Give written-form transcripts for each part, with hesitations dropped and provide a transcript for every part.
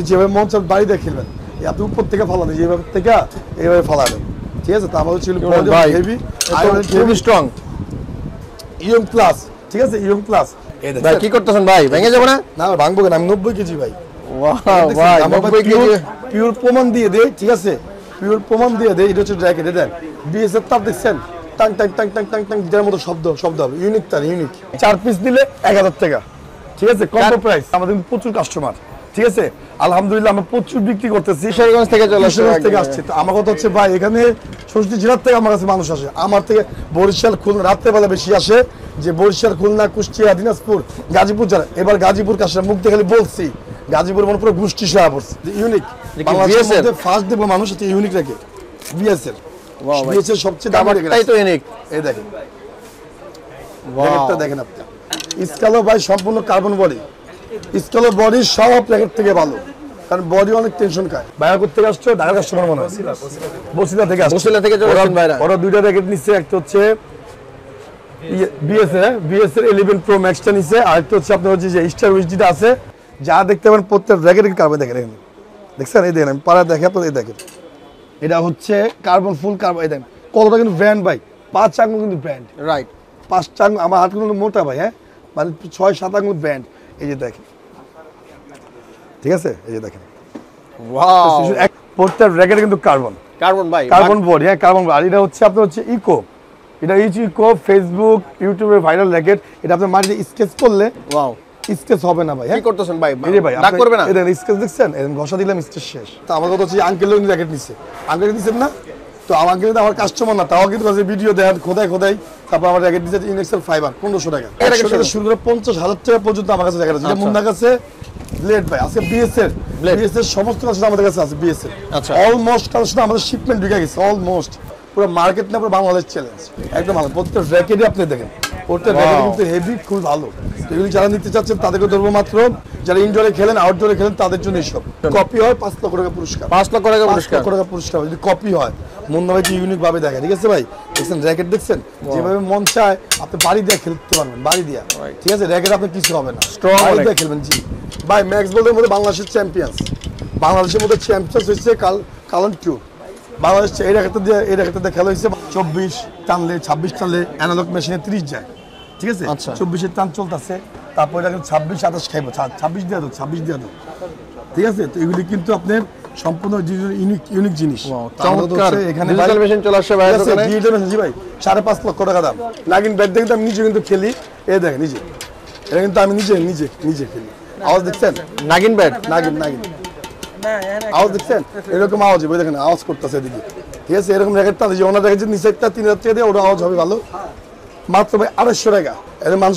যেভাবে মন চান বাড়ি দিয়ে খেলবেন, আপনি উপর থেকে ফালাবেন, যেভাবে থেকে এইভাবে ফালাবেন, ঠিক আছে? তো আমাদের ছিল হেভি খুবই স্ট্রং ইয়ং প্লাস, ঠিক আছে? Young plus. ভাই কি করতেছেন ভাই, ভেঙে যাবে না? না ভাঙবো কেন, আমি 90 কেজি ভাই। ওয়াও ভাই 90 কেজি পিওর প্রমাণ দিয়ে দেই, ঠিক আছে? পিওর প্রমাণ দিয়ে দেই। এটা হচ্ছে জ্যাকেট, দেন বিএস এর তার দেখছেন, tongue tongue tongue tongue tongue tongue যেটার মতো শব্দ হবে, ইউনিক তার, ইউনিক। 4 পিস দিলে 1000 টাকা, ঠিক আছে? কম প্রাইস। আমাদের প্রচুর কাস্টমার, ঠিক আছে? আলহামদুলিল্লাহ আমরা প্রচুর বিক্রি করতেছি। কিশোরগঞ্জ থেকে চলে আসছে, কিশোরগঞ্জ থেকে আসছে। তো আমার কথা হচ্ছে ভাই, এখানে 66 জেলার থেকে আমার কাছে মানুষ আসে। আমার থেকে বরিশাল, খুলনা রাত্রেবেলা বেশি আসে, যে বরিশাল, খুলনা, কুষ্টিয়া, দিনাজপুর, গাজীপুর যারা। এবার গাজীপুর কাছে মুখ দেখালি বলছি, গাজীপুর মনে পুরো গোষ্ঠী সহ পড়ছে। ইউনিক বাংলাদেশের মধ্যে ফার্স্ট দেব মানুষ হচ্ছে ইউনিক রেখে বিএস এর। বিএস এর সবচেয়ে দামি রেখে, তাই তো ইউনিক। এই দেখেন, রেখেটা দেখেন আপনি। স্কালো ভাই সম্পূর্ণ কার্বন বডি, স্কালো বডি সব প্যাকেট থেকে ভালো, কারণ বডি অনেক টেনশন খায়। বাইরে করতে আসছে ঢাকার কাস্টমার মনে হয়, বসিলা থেকে আসছে। বসিলা থেকে চলে আসেন ভাইরা। ওরা দুইটা র্যাকেট নিচ্ছে, একটা হচ্ছে বিএস এর 11 প্রো ম্যাক্সটা নিচ্ছে, আর একটা হচ্ছে আপনার হচ্ছে যে স্টার উইচডিটা আছে। যা দেখতে পারেন প্রত্যেক র্যাকেটের কার্বন দেখেন, দেখছেন? এই দেখেন, আমি পাড়া দেখে আপনার এই দেখেন, এটা হচ্ছে কার্বন, ফুল কার্বন। এই দেখেন কতটা কিন্তু ব্র্যান্ড ভাই, 5 আঙ্গুল কিন্তু ব্র্যান্ড, রাইট? 5 আঙ্গুল, আমার হাত কিন্তু মোটা ভাই, হ্যাঁ, মানে 6-7 আঙ্গুল ব্র্যান্ড। এই যে দেখেন, ঠিক আছে? এই যে দেখেন, ওয়াও, প্রত্যেক র্যাকেটে কিন্তু কার্বন, কার্বন ভাই, কার্বন বডি, হ্যাঁ কার্বন। আর এটা হচ্ছে আপনার হচ্ছে ইকো, এটা ইকো ফেসবুক ইউটিউবে ভাইরাল র্যাকেট। এটা আপনি মাটিতে স্কেচ করলে ওয়াও স্কেচ হবে না ভাই। কি করতেছেন ভাই? এই যে ভাই ডাক করবে না? এটা স্কেচ দেখছেন, এরকম ঘষা দিলাম স্কেচ শেষ। তো আমার কথা হচ্ছে আঙ্কেলও র্যাকেট নিচ্ছে, আঙ্কেল দিচ্ছেন না? তো আমার কিন্তু আমার কাস্টমার না, তাও কিন্তু ভিডিও দেন খোদাই, তারপর আমার র্যাকেট দিচ্ছে ইনএক্সেল ফাইবার 1500 টাকা। 100 টাকা শুরু করে 50,000 টাকা পর্যন্ত আমার কাছে র্যাকেট আছে। যেটা মুন্নার কাছে ব্লেড ভাই আজকে বিএস এর সমস্ত কালেকশন আমাদের কাছে আছে। বিএস এর অলমোস্ট কালেকশন আমাদের শিপমেন্ট ঢুকে গেছে, অলমোস্ট পুরো মার্কেট না, পুরো বাংলাদেশ চ্যালেঞ্জ একদম ভালো। প্রত্যেক র্যাকেটই আপনি দেখেন, প্রত্যেক র্যাকেট কিন্তু হেভি, খুব ভালো। এগুলি যারা নিতে চাচ্ছেন তাদেরকে ধরবো মাত্র, যারা ইনডোরে খেলেন, আউটডোরে খেলেন, তাদের জন্য এইসব। কপি হয় 5 লক্ষ টাকা পুরস্কার, 5 লক্ষ টাকা পুরস্কার, 5 লক্ষ টাকা পুরস্কার যদি কপি হয়। মুন্না ভাই ইউনিক ভাবে দেখে, ঠিক আছে ভাই? দেখছেন র্যাকেট, দেখছেন যেভাবে মন চায় আপনি বাড়ি দিয়ে খেলতে পারবেন, বাড়ি দিয়ে, ঠিক আছে? র্যাকেট আপনার কিছু হবে না, স্ট্রং বাড়ি দিয়ে খেলবেন। জি ভাই, ম্যাক্স বলের মধ্যে বাংলাদেশের চ্যাম্পিয়ন্স, বাংলাদেশের মধ্যে চ্যাম্পিয়ন্স হচ্ছে কালন 2 বাংলাদেশ। এই র্যাকেটটা দিয়ে খেলা হয়েছে 24 টানলে, 26 টানলে অ্যানালগ মেশিনে 30 যায়, ঠিক আছে? 24-এর টান চলতেছে, তারপর এটা 26-28 খাইব, 26 দিয়ে দাও, 26 দিয়ে দাও, ঠিক আছে? তো এগুলি কিন্তু আপনার সম্পূর্ণ ইউনিক জিনিস। এখানে ডিজিটাল মেশিন চলে আসছে ভাই, ডিজিটাল মেশিন। জি ভাই, 5.5 লক্ষ টাকা দাম। নাগিন ব্যাট দেখেন, আমি নিজে কিন্তু খেলি, এই দেখেন নিজে, এটা কিন্তু আমি নিজে খেলি। আওয়াজ দেখছেন? নাগিন ব্যাট, নাগিন আওয়াজ দেখছেন? এরকম আওয়াজ হবে, দেখেন আওয়াজ করতেছে এদিকে, ঠিক আছে? এরকম র্যাকেটটা যে ওনার র্যাকেট নিচে একটা 3000 টাকা দিয়ে, ওটা আওয়াজ হবে ভালো। মাত্র ভাই 250 টাকা। এর মানুষ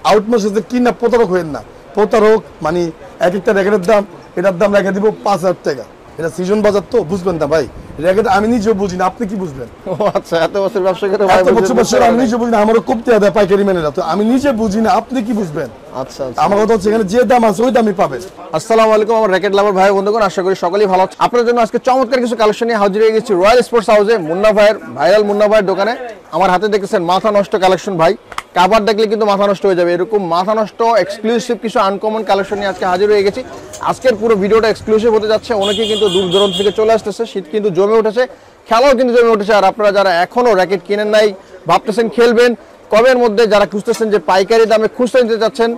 আউট মেসেজে কিনা প্রতারক হইেন না, প্রতারক মানে এক একটা র্যাকেটের দাম, এটার দাম রেখে দিব 5000 টাকা। এটা সিজন বাজার তো, বুঝবেন না ভাই। র্যাকেট আমি নিজেও বুঝি না, আপনি কি বুঝবেন? ও আচ্ছা, এত বছর ব্যবসা করে ভাই, এত বছর আমি নিজে বুঝি না, আমারও কমতে দেয় পাইকারি ম্যানেরা, তো আমি নিজে বুঝি না, আপনি কি বুঝবেন? আচ্ছা, আমার কথা হচ্ছে এখানে যে দাম আছে ওই দামই পাবেন। আসসালামু আলাইকুম আমার র্যাকেট লাভার ভাই বন্ধুগণ, আশা করি সকলেই ভালো আছেন। আপনাদের জন্য আজকে চমৎকার কিছু কালেকশন নিয়ে হাজির হয়ে গেছি রয়্যাল স্পোর্টস হাউসে, মুন্না ভাইয়ের ভাইরাল মুন্না ভাইয়ের দোকানে। আমার হাতে দেখতেছেন মাথা নষ্ট কালেকশন ভাই, কাভার দেখলে কিন্তু মাথা নষ্ট হয়ে যাবে, এরকম মাথা নষ্ট এক্সক্লুসিভ কিছু আনকমন কালেকশন নিয়ে আজকে হাজির হয়ে গেছি। আজকের পুরো ভিডিওটা এক্সক্লুসিভ হতে যাচ্ছে, অনেকেই কিন্তু দূর দূরান্ত থেকে চলে আসতেছে, শীত কিন্তু জমে উঠেছে, খেলাও কিন্তু জমে উঠেছে। আর আপনারা যারা এখনো র্যাকেট কিনেন নাই, ভাবতেছেন খেলবেন কবের মধ্যে, যারা খুঁজতেছেন যে পাইকারি দামে খুঁজতে নিতে যাচ্ছেন,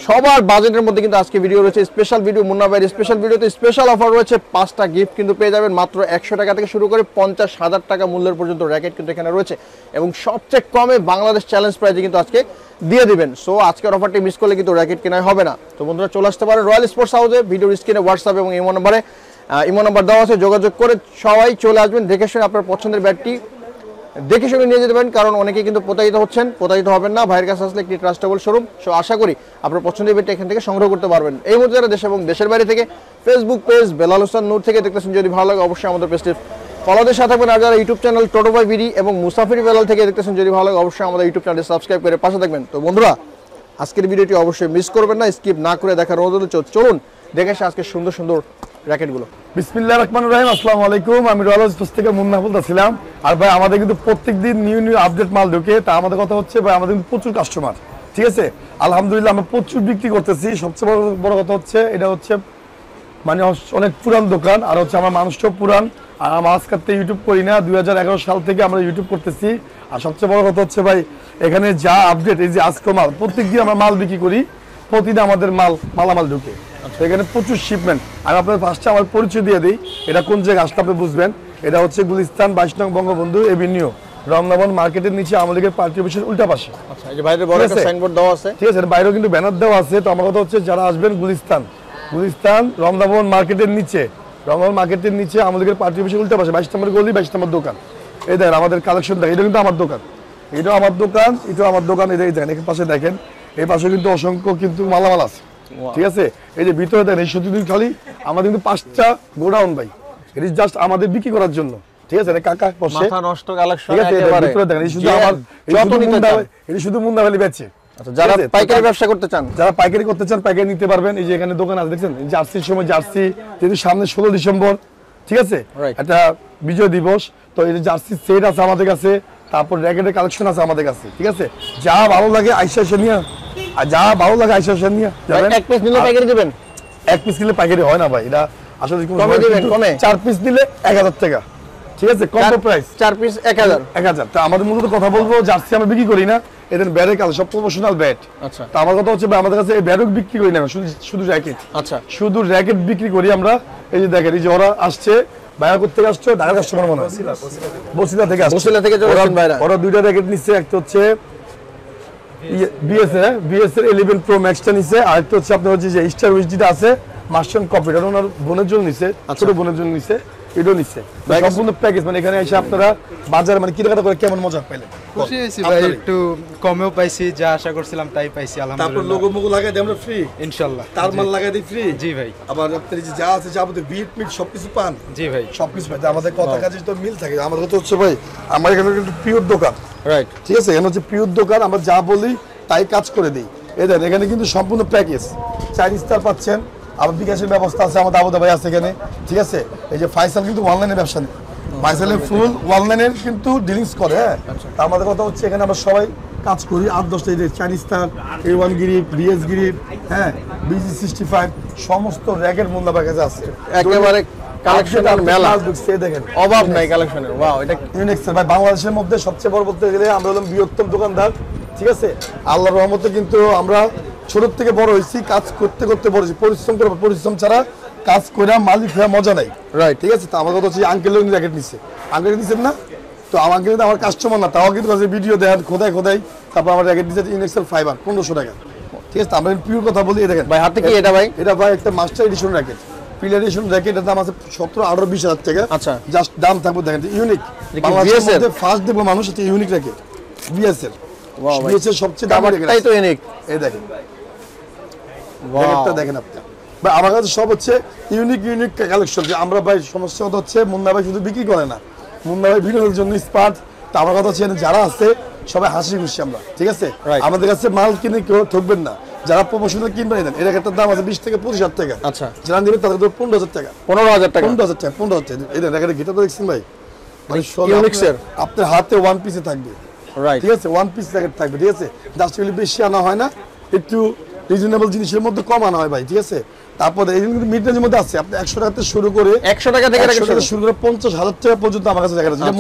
সবার বাজেটের মধ্যে কিন্তু আজকে ভিডিও রয়েছে, স্পেশাল ভিডিও। মুন্না ভাইয়ের স্পেশাল ভিডিওতে স্পেশাল অফার রয়েছে, 5টা গিফট কিন্তু পেয়ে যাবেন মাত্র 100 টাকা থেকে শুরু করে 50,000 টাকা মূল্যের পর্যন্ত র্যাকেট কিন্তু এখানে রয়েছে, এবং সবচেয়ে কমে বাংলাদেশ চ্যালেঞ্জ প্রাইজে কিন্তু আজকে দিয়ে দিবেন। সো আজকের অফারটি মিস করলে কিন্তু র্যাকেট কেনাই হবে না। তো বন্ধুরা চলে আসতে পারেন রয়্যাল স্পোর্টস হাউসে, ভিডিওর স্ক্রিনে হোয়াটসঅ্যাপ এবং ইমো নাম্বার দেওয়া আছে, যোগাযোগ করে সবাই চলে আসবেন, দেখে শুনে আপনার পছন্দের ব্যাটটি দেখে শুনে নিয়ে যেতে পারেন, কারণ অনেকে কিন্তু প্রতারিত হচ্ছেন, প্রতারিত হবেন না। ভাইয়ের কাছে আসলে একটি ট্রাস্টেবল শোরুম। সো আশা করি আপনার পছন্দের ব্যাটটি এখান থেকে সংগ্রহ করতে পারবেন। এই মুহূর্তে যারা দেশ এবং দেশের বাইরে থেকে ফেসবুক পেজ বেলাল হোসেন নূর থেকে দেখতেছেন, যদি ভালো লাগে অবশ্যই আমাদের পেজটি ফলোদের সাথে থাকবেন। আর যারা ইউটিউব চ্যানেল টোটো ভাই বিডি এবং মুসাফির বেলাল থেকে দেখতেছেন, যদি ভালো লাগে অবশ্যই আমাদের ইউটিউব চ্যানেলটি সাবস্ক্রাইব করে পাশে থাকবেন। তো বন্ধুরা আজকের ভিডিওটি অবশ্যই মিস করবেন না, স্কিপ না করে দেখার অনুরোধ। চলুন দেখে আসে আজকে সুন্দর সুন্দর র্যাকেটগুলো। বিসমিল্লাহির রহমানির রহিম, আসসালামু আলাইকুম। আমি রয়্যাল স্পোর্টস থেকে মুন্না বলতেছিলাম। আর ভাই আমাদের কিন্তু প্রত্যেকদিন নিউ আপডেট মাল ঢোকে, তা আমাদের কথা হচ্ছে ভাই আমাদের কিন্তু প্রচুর কাস্টমার, ঠিক আছে? আলহামদুলিল্লাহ আমরা প্রচুর বিক্রি করতেছি। সবচেয়ে বড় কথা হচ্ছে এটা হচ্ছে মানে অনেক পুরান দোকান, আর হচ্ছে আমার মানুষটাও পুরান, আর আমার আজকাল থেকে ইউটিউব করি না, 2011 সাল থেকে আমরা ইউটিউব করতেছি। আর সবচেয়ে বড় কথা হচ্ছে ভাই, এখানে যা আপডেট, এই যে আজকে মাল প্রত্যেকদিন আমরা মাল বিক্রি করি, প্রতিদিন আমাদের মালামাল ঢুকে। এখানে প্রচুর শিপমেন্ট। আমি আপনার ফার্স্টে আমার পরিচয় দিয়ে দিই, এটা কোন জায়গায় আসলে আপনি বুঝবেন। এটা হচ্ছে গুলিস্তান 22 নং বঙ্গবন্ধু এভিনিউ, রমনাবন মার্কেটের নিচে আমাদের পার্টি অফিসের উল্টা পাশে। আচ্ছা, এই যে বাইরে বড় একটা সাইনবোর্ড দেওয়া আছে, ঠিক আছে, বাইরেও কিন্তু ব্যানার দেওয়া আছে। তো আমার কথা হচ্ছে যারা আসবেন গুলিস্তান রমনাবন মার্কেটের নিচে, রমনাবন মার্কেটের নিচে আমাদের পার্টি অফিসের উল্টা পাশে 22 নম্বর গলি, 22 নম্বর দোকান। এই দেখেন আমাদের কালেকশন দেখেন, এটা কিন্তু আমার দোকান, এটাও আমার দোকান, এটাও আমার দোকান। এই দেখেন এখানে পাশে দেখেন, এই পাশে কিন্তু অসংখ্য কিন্তু মালামাল আছে। ঠিক আছে, এই যে ভিতরে দেখেন, এই শুধু খালি আমাদের কিন্তু 5টা গোডাউন ভাই, এটা জাস্ট আমাদের বিক্রি করার জন্য। ঠিক আছে, কাকা বসে মাথা নষ্ট কালেকশন ঠিক আছে, ভিতরে দেখেন, এই শুধু আমার যত নিতে চান, এটা শুধু মুন্না ভ্যালি বেচে। আচ্ছা, যারা পাইকারি ব্যবসা করতে চান, যারা পাইকারি করতে চান পাইকারি নিতে পারবেন। এই যে এখানে দোকান আছে দেখছেন, জার্সির সময় জার্সি, যেহেতু সামনে 16 ডিসেম্বর, ঠিক আছে, একটা বিজয় দিবস, তো এই যে জার্সি সেট আছে আমাদের কাছে, তারপর র্যাকেটের কালেকশন আছে আমাদের কাছে। ঠিক আছে, যা ভালো লাগে আইসা নিয়ে, আর যা ভালো লাগে আইসা নিয়ে যাবেন। এক পিস নিলে পাইকারি দিবেন? এক পিস নিলে পাইকারি হয় না ভাই, এটা আসলে কমে দিবেন, কমে 4 পিস নিলে 1000 টাকা। ঠিক আছে, কম প্রাইস, 4 পিস 1000। তো আমাদের মূলত কথা বলবো, জার্সি আমরা বিক্রি করি না, এদের ব্যাটের কাজ সব প্রফেশনাল ব্যাট। আচ্ছা, তো আমার কথা হচ্ছে আমাদের কাছে এই ব্যাটও বিক্রি করি না, শুধু র্যাকেট। আচ্ছা, শুধু র্যাকেট বিক্রি করি আমরা। এই যে দেখেন, এই যে ওরা আসছে, ভাইয়া করতে আসছে, ঢাকার কাস্টমার মনে হয়, বসিলা থেকে আসছে, বসিলা থেকে ওরা 2টা র্যাকেট নিচ্ছে। একটা হচ্ছে বিএস এর 11 প্রো ম্যাক্সটা নিচ্ছে, আর একটা হচ্ছে আপনার হচ্ছে যে স্টার উইচডিটা আছে, মাস্টার কপি, এটা ওনার বোনের জন্য নিচ্ছে, ছোট বোনের জন্য নিচ্ছে, এটাও নিচ্ছে সম্পূর্ণ প্যাকেজ। মানে এখানে এসে আপনারা বাজারে মানে কেনাকাটা করে কেমন মজা পেলেন? খুশি হয়েছি ভাই, একটু কমেও পাইছি, যা আশা করছিলাম তাই পাইছি তারপর আলহামদুলিল্লাহ। লোগো মোগো লাগাই দিই আমরা ফ্রি, ইনশাআল্লাহ তার মাল লাগাই দিই ফ্রি। জি ভাই, আবার আপনার যে যা আছে যাবতীয় বিট মিট সবকিছু পান। জি ভাই, সবকিছু পাই। আমাদের কথা কাজে তো মিল থাকে। আমাদের কথা হচ্ছে ভাই, আমার এখানে কিন্তু পিওর দোকান, রাইট? ঠিক আছে, এখানে হচ্ছে পিওর দোকান, আমরা যা বলি তাই কাজ করে দিই। এই দেখেন, এখানে কিন্তু সম্পূর্ণ প্যাকেজ, চাইনিজ তার পাচ্ছেন, আবার বিকাশের ব্যবস্থা আছে, আমাদের আবুদা ভাই আছে এখানে। ঠিক আছে, এই যে ফাইসাল কিন্তু অনলাইনে ব্যবসা নেই, ফাইসালের ফুল অনলাইনের কিন্তু ডিলিংস করে। হ্যাঁ, তা আমাদের কথা হচ্ছে এখানে আমরা সবাই কাজ করি, 8-10টা চাইনিজ তার, A1 গ্রিপ, BS গ্রিপ, হ্যাঁ, BG65 সমস্ত র্যাকের মুন্না কাছে আছে। একেবারে কালেকশনের মেলা, দেখেন অভাব নাই কালেকশনের। ওয়াও, এটা ইউনিক ভাই, বাংলাদেশের মধ্যে সবচেয়ে বড় বলতে গেলে আমরা হলাম বৃহত্তম দোকানদার। ঠিক আছে, আল্লাহর রহমতে কিন্তু আমরা ছোট থেকে বড় হয়েছি, কাজ করতে করতে বড় হয়েছি, পরিশ্রম করে, পরিশ্রম ছাড়া কাজ করে মালিক হয়ে মজা নাই। রাইট, ঠিক আছে। তো আমার কথা হচ্ছে আঙ্কেল র্যাকেট নিচ্ছে, আঙ্কেল নিচ্ছেন না, তো আমার কিন্তু আমার কাস্টমার না, তাও কিন্তু ভিডিও দেন খোদাই, তারপর আমার র্যাকেট দিচ্ছে ইউনিক্সেল ফাইবার 1500 টাকা। ঠিক আছে, আমরা পিওর কথা বলি। দেখেন ভাই, হাতে কি এটা? ভাই, এটা ভাই একটা master edition racket, pillar edition র্যাকেটের দাম আছে 17, 18, 20 হাজার টাকা। আচ্ছা, জাস্ট দাম থাকবে, দেখেন ইউনিক, বাংলাদেশের মধ্যে ফার্স্ট দেব মানুষ হচ্ছে ইউনিক র্যাকেট, বিএস এর। বিএস এর সবচেয়ে দামি র্যাকেট, তাই তো ইউনিক। এই দেখেন, র্যাকেটটা দেখেন আপনি ভাই, আমার কাছে সব হচ্ছে ইউনিক কালেকশন। যে আমরা ভাই, সমস্যা হচ্ছে মুন্না ভাই শুধু বিক্রি করে না, মুন্না ভাই ভিডিওর জন্য স্পার্ট। তো আমার কথা হচ্ছে যারা আছে সবাই হাসি খুশি আমরা। ঠিক আছে, আমাদের কাছে মাল কিনে কেউ ঠকবেন না, যারা প্রমোশনাল কিনবেন দেন, এর একটা দাম আছে 20 থেকে 25 হাজার টাকা। আচ্ছা, যারা নেবেন তাদের 15,000 টাকা, 15,000 টাকা, 15,000 টাকা, 15,000 টাকা। এই র্যাকেটের গিটার তো দেখছেন ভাই, মানে ইউনিক্সের আপনার হাতে ওয়ান পিসে থাকবে। রাইট, ঠিক আছে, ওয়ান পিস র্যাকেট থাকবে। ঠিক আছে, জাস্ট এগুলি বেশি আনা হয় না, একটু রিজনেবল জিনিসের মধ্যে কম আনা হয় ভাই। ঠিক আছে, তারপরে এই কিন্তু মিড রেঞ্জের মধ্যে আছে, আপনি 100 টাকা থেকে শুরু করে 100 টাকা থেকে শুরু করে 50,000 টাকা পর্যন্ত আমার কাছে র্যাকেট আছে। যেটা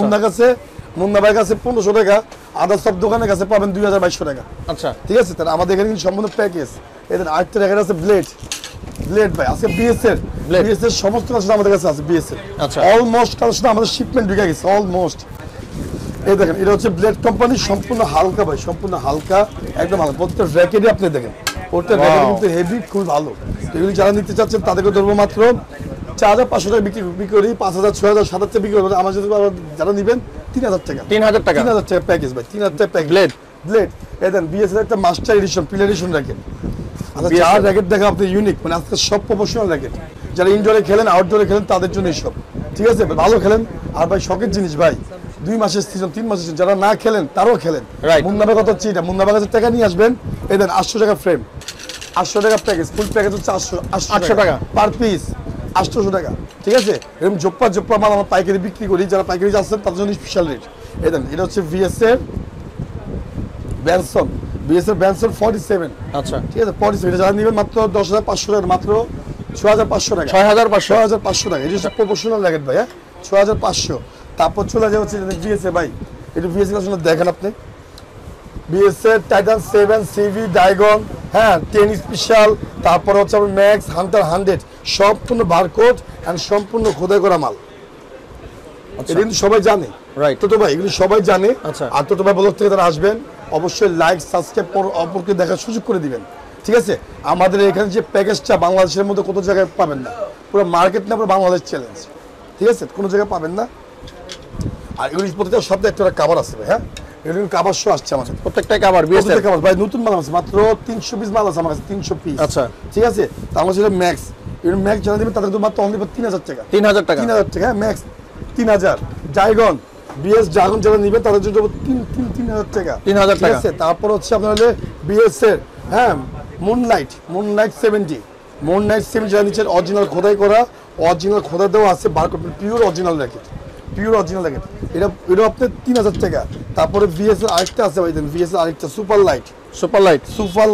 মুন্না ভাইয়ের কাছে 1500 টাকা, আদার সব দোকানের কাছে পাবেন 2200 টাকা। আচ্ছা, ঠিক আছে, তাহলে আমাদের এখানে কিন্তু সম্পূর্ণ প্যাকেজ। এদের আরেকটা র্যাকেট আছে ব্লেড ভাই, আজকে বিএস এর সমস্ত কালেকশন আমাদের কাছে আছে। বিএস এর অলমোস্ট কালেকশন আমাদের শিপমেন্ট ঢুকে গেছে অলমোস্ট। এই দেখেন, এটা হচ্ছে ব্লেড কোম্পানি, সম্পূর্ণ হালকা ভাই, সম্পূর্ণ হালকা, একদম হালকা। প্রত্যেকটা র্যাকেটই আপনি দেখেন, প্রত্যেকটা র্যাকেট কিন্তু হেভি, খুব ভালো। এগুলি যারা নিতে চাচ্ছেন তাদেরকে ধরবো মাত্র 4,500 টাকা বিক্রি করি, 5,000, 6,000, 7,000 টাকা বিক্রি করি। আমার যদি যারা নিবেন 3,000 টাকা, 3,000 টাকা, 3,000 টাকা প্যাকেজ ভাই, 3,000 টাকা প্যাকেজ। ব্লেড এই দেন, বিএস এর একটা master edition, pillar edition racket. আচ্ছা, যার র্যাকেট দেখা আপনি ইউনিক, মানে আজকে সব প্রফেশনাল র্যাকেট, যারা ইনডোরে খেলেন, আউটডোরে খেলেন, তাদের জন্য সব। ঠিক আছে, ভালো খেলেন। আর ভাই শখের জিনিস ভাই, 2 মাসের সিজন, 3 মাসের সিজন, যারা না খেলেন তারাও খেলেন। মুন্নাবের কথা হচ্ছে এটা, মুন্নাবের কাছে টাকা নিয়ে আসবেন। এই দেন 800 টাকা ফ্রেম, 800 টাকা প্যাকেজ, ফুল প্যাকেজ হচ্ছে 800 টাকা পার পিস, 800 টাকা। ঠিক আছে, এরকম জোপ্পা মাল আমরা পাইকারি বিক্রি করি, যারা পাইকারি আসছেন তাদের জন্য স্পেশাল রেট। এই দেন, এটা হচ্ছে বিএস এর ব্যানসন 47। আচ্ছা, ঠিক আছে, 47, এটা যারা নেবেন মাত্র 10,500 টাকা, মাত্র 6500 টাকা 6500 6500 টাকা, এটা হচ্ছে প্রফেশনাল র্যাকেট ভাই। হ্যাঁ 6500। তারপর চলে যাওয়া হচ্ছে বিএসএ ভাই, এটা বিএসএ আসলে দেখেন আপনি, বিএসএ টাইটান 7 সিভি ডাইগন, হ্যাঁ 10 স্পেশাল, তারপর হচ্ছে আপনার ম্যাক্স হান্টার 100, সম্পূর্ণ বারকোড এন্ড সম্পূর্ণ খোদাই করা মাল। এটা কিন্তু সবাই জানে, রাইট? তো ভাই এগুলো সবাই জানে। আচ্ছা। আর তো ভাই ব্লগ থেকে তারা আসবেন, অবশ্যই লাইক সাবস্ক্রাইব অপরকে দেখার সুযোগ করে দিবেন, ঠিক আছে? আমাদের এখানে যে প্যাকেজটা বাংলাদেশের মধ্যে কত জায়গায় পাবেন না, পুরো মার্কেট না, পুরো বাংলাদেশ চ্যালেঞ্জ, ঠিক আছে? কোনো জায়গায় পাবেন না। আর এগুলি প্রত্যেকটা সপ্তাহে একটা কাভার আছে ভাই। হ্যাঁ এগুলি কাভার শো আসছে আমাদের, প্রত্যেকটাই কভার বিএসএ প্রত্যেকটা কাভার ভাই, নতুন মাল আছে মাত্র 300 পিস মাল আছে আমার কাছে, 300 পিস। আচ্ছা। ঠিক আছে, তার মধ্যে সেটা ম্যাক্স, এগুলো ম্যাক্স যারা দেবেন তাদের তো মাত্র অনলি 3000 টাকা, 3000 টাকা, 3000 টাকা। হ্যাঁ ম্যাক্স 3000। জাইগন বিএস জাগন যারা নেবেন তাদের জন্য 3000 টাকা, 3000 ঠিক টাকা। আছে। তারপর হচ্ছে আপনার হলে বিএস এর, হ্যাঁ মুনলাইট 70, মুনলাইট 70 যারা নিচ্ছেন অরিজিনাল খোদাই করা, অরিজিনাল খোদাই দেওয়া আছে, barcode pure original racket, pure original racket. এটা আপনার 3000 টাকা। তারপরে ভিএস এর আরেকটা আছে ভাই, দেন ভিএস এর আরেকটা সুপার লাইট, সুপার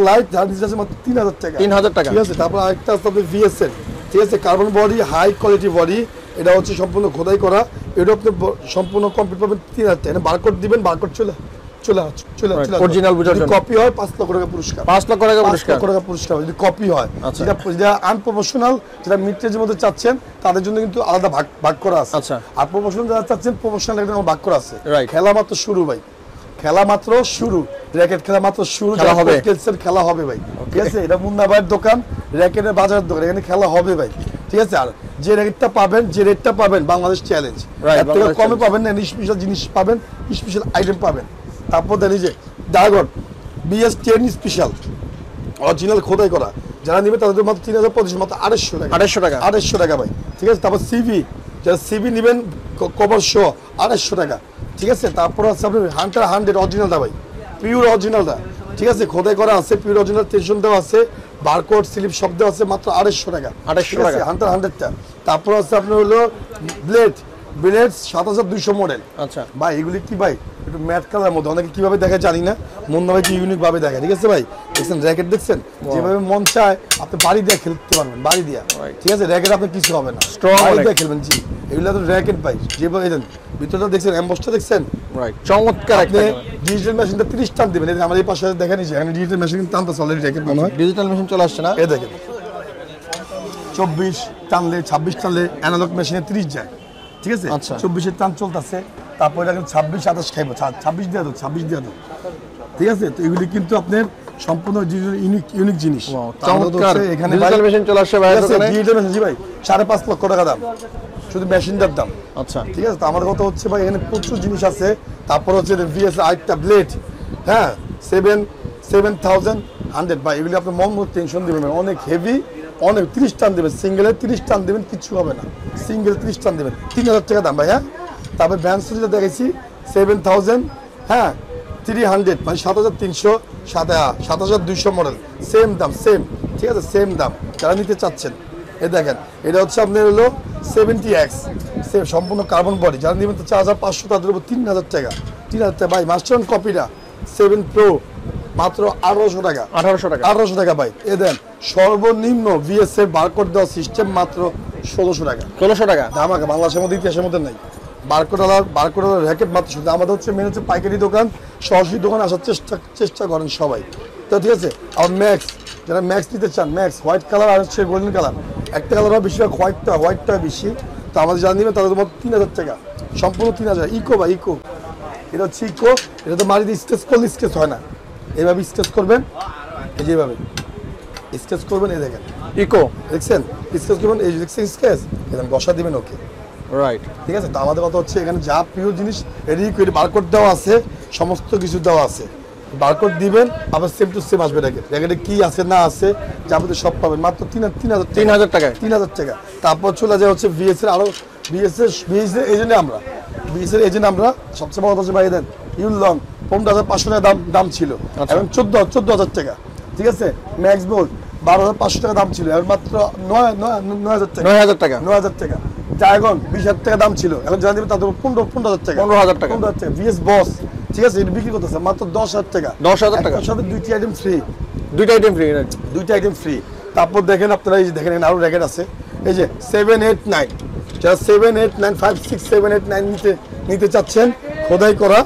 লাইট যার নিচে আছে মাত্র 3000 টাকা, 3000 টাকা, ঠিক আছে। তারপর আরেকটা আছে আপনার ভিএস এর, ঠিক আছে, carbon body, high quality body, এটা হচ্ছে সম্পূর্ণ খোদাই করা, এটা আপনি সম্পূর্ণ কমপ্লিট পাবেন 3000 টাকা। বারকোড দিবেন, বারকোড চলে অরিজিনাল বুঝার জন্য। কপি হয় 5 লক্ষ টাকা পুরস্কার, 5 লক্ষ টাকা 5 পুরস্কার, লক্ষ টাকা পুরস্কার যদি কপি হয়। আচ্ছা। যেটা আনপ্রফেশনাল, যেটা মিড রেঞ্জের মধ্যে চাচ্ছেন তাদের জন্য কিন্তু আলাদা ভাগ করা আছে। আচ্ছা। আর প্রফেশনাল যারা চাচ্ছেন প্রফেশনাল একটা ভাগ করা আছে। Right. খেলা মাত্র শুরু ভাই, খেলা মাত্র শুরু, র্যাকেট খেলা মাত্র শুরু, খেলা হবে। খেলা হবে ভাই, ঠিক আছে। এটা মুন্না ভাইয়ের দোকান, র্যাকেটের বাজারের দোকান, এখানে খেলা হবে ভাই, ঠিক আছে। আর যে র্যাকেটটা পাবেন, যে রেটটা পাবেন বাংলাদেশ চ্যালেঞ্জ, Right, এর থেকে বাংলাদেশ কমে challenge। পাবেন না, স্পেশাল জিনিস পাবেন, স্পেশাল আইটেম পাবেন। তারপর দেন এই যে ড্রাগন বিএস 10 স্পেশাল অরিজিনাল খোদাই করা, যারা নেবে তাদের মাত্র 3025, মাত্র 250 টাকা, 250 টাকা, 250 টাকা ভাই, ঠিক আছে। তারপর সিভি, যারা সিভি নেবেন কভার শো 250 টাকা, ঠিক আছে। তারপর আছে আপনার হান্টার 100 অরিজিনালটা ভাই, পিওর অরিজিনালটা, ঠিক আছে, খোদাই করা আছে, পিওর অরিজিনাল টেনশন দেওয়া আছে, বারকোড স্লিপ সব দেওয়া আছে, মাত্র 250 টাকা, 250 টাকা। হান্টার 100টা। তারপর আছে আপনার হলো ব্লেড 7200 মডেল। আচ্ছা ভাই এগুলি কি ভাই একটু ম্যাট কালার মধ্যে, অনেকে কিভাবে দেখে জানি না, মুন্না ভাই কি ইউনিক ভাবে দেখে, ঠিক আছে ভাই। দেখছেন র্যাকেট, দেখছেন যেভাবে মন চায় আপনি বাড়ি দিয়ে খেলতে পারবেন, বাড়ি দিয়া, ঠিক আছে। র্যাকেট আপনি কিছু হবে না, Strong বাড়ি অনেক। দিয়ে খেলবেন। জি এগুলো তো র্যাকেট ভাই, যেভাবে ভিতরটা দেখছেন, এমবসটা দেখছেন, রাইট, চমৎকার আপনি একটা ডিজিটাল মেশিনটা 30 টান দিবেন। এই যে আমার এই পাশে দেখেন, এই যে এখানে ডিজিটাল মেশিন টানতেছে অলরেডি, র্যাকেট মনে হয় ডিজিটাল মেশিন চলে আসছে না? এই দেখেন 24 টানলে 26 টানলে অ্যানালগ মেশিনে 30 যায়, ঠিক আছে। আচ্ছা। 24-এর টান চলতেছে, তারপর এটা 26-28 খাইবো, 26 দিয়ে দাও, 26 দিয়ে দাও, ঠিক আছে। তো এগুলি কিন্তু আপনার সম্পূর্ণ ইউনিক জিনিস। তো আমাদের তো চমৎকার হচ্ছে এখানে ডিজিটাল মেশিন চলে আসছে ভাই দোকানে। ডিজিটাল মেশিন, জি ভাই 5.5 লক্ষ টাকা দাম, শুধু মেশিনটার দাম, আচ্ছা ঠিক আছে। তো আমার কথা হচ্ছে ভাই এখানে প্রচুর জিনিস আছে। তারপর হচ্ছে ভিএস আরেকটা ব্লেড, হ্যাঁ 7100 ভাই, এগুলি আপনার মন মতো টেনশন দিবেন না, অনেক হেভি, অনেক 30 টান দেবেন, সিঙ্গেলে 30 টান দেবেন, কিচ্ছু হবে না, সিঙ্গেল 30 টান দেবেন, 3000 টাকা দাম ভাই। হ্যাঁ তারপর ব্যান্স যেটা দেখেছি 7000, হ্যাঁ 300 মানে 7300, 7200 মডেল, সেম দাম, সেম, ঠিক আছে, সেম দাম যারা নিতে চাচ্ছেন। এই দেখেন এটা হচ্ছে আপনার হলো 70X, সেম সম্পূর্ণ কার্বন বডি, যারা নেবেন তো 4500, তাদের উপর 3000 টাকা, 3000 টাকা ভাই। মাস্টার কপিটা 7 প্রো মাত্র 1800 টাকা, 1800 টাকা, 1800 টাকা ভাই। এ দেন সর্বনিম্ন ভিএস এর বারকোড দেওয়া সিস্টেম মাত্র 1600 টাকা, 1600 টাকা। ধামাকা, বাংলাদেশের মধ্যে ইতিহাসের মধ্যে নাই। বারকোড র্যাকেট মাত্র, শুধু আমাদের হচ্ছে মেন হচ্ছে পাইকারি দোকান, সরাসরি দোকান আসার চেষ্টা করেন সবাই, তো ঠিক আছে। আর ম্যাক্স, যারা ম্যাক্স নিতে চান, ম্যাক্স হোয়াইট কালার আর হচ্ছে গোল্ডেন কালার, একটা কালার হয় বেশিরভাগ হোয়াইটটা বেশি, তো আমাদের যারা নেবেন তাদের মধ্যে 3000 টাকা, সম্পূর্ণ 3000। ইকো বা ইকো, এটা হচ্ছে ইকো, এটা তো মারিতে স্কেচ করলে স্কেচ হয় না, এইভাবে স্কেচ করবেন, এই যেভাবে স্কেচ করবেন, এই দেখেন ইকো, দেখছেন স্কেচ করবেন, এই দেখছেন স্কেচ, এখানে বসা দিবেন, ওকে, রাইট, ঠিক আছে। তো আমাদের কথা হচ্ছে এখানে যা প্রিয় জিনিস এদিকে বারকোড দেওয়া আছে, সমস্ত কিছু দেওয়া আছে, বারকোড দিবেন, আবার সেম টু সেম আসবে র্যাকেটে কি আছে না আছে যাবতীয় সব পাবেন মাত্র 3000 টাকায়, 3000 টাকা। তারপর চলে যায় হচ্ছে ভিএস এর, আরো ভিএস এর এজেন্টে আমরা, ভিএস এর এজেন্ট আমরা, সবচেয়ে বড় কথা হচ্ছে ভাই দেন ইউল লং 15500 টাকা দাম ছিল, এখন 14000 টাকা, ঠিক আছে। ম্যাক্স বোল্ট 12500 টাকা দাম ছিল, এখন মাত্র 9000 টাকা, 9000 টাকা, 9000 টাকা। ড্রাগন 20000 টাকা দাম ছিল, এখন যারা দেবে তাদের 15000 টাকা, 15000 টাকা, 15000 টাকা। ভিএস বস, ঠিক আছে, এটা বিক্রি করতেছে মাত্র 10000 টাকা, 10000 টাকা, একটার সাথে দুইটি আইটেম ফ্রি, দুইটা আইটেম ফ্রি, দুইটা আইটেম ফ্রি। তারপর দেখেন আপনারা এই যে দেখেন এখানে আরো র্যাকেট আছে এই যে 789 যারা 789 5 6 7 8 9 নিতে চাচ্ছেন খোদাই করা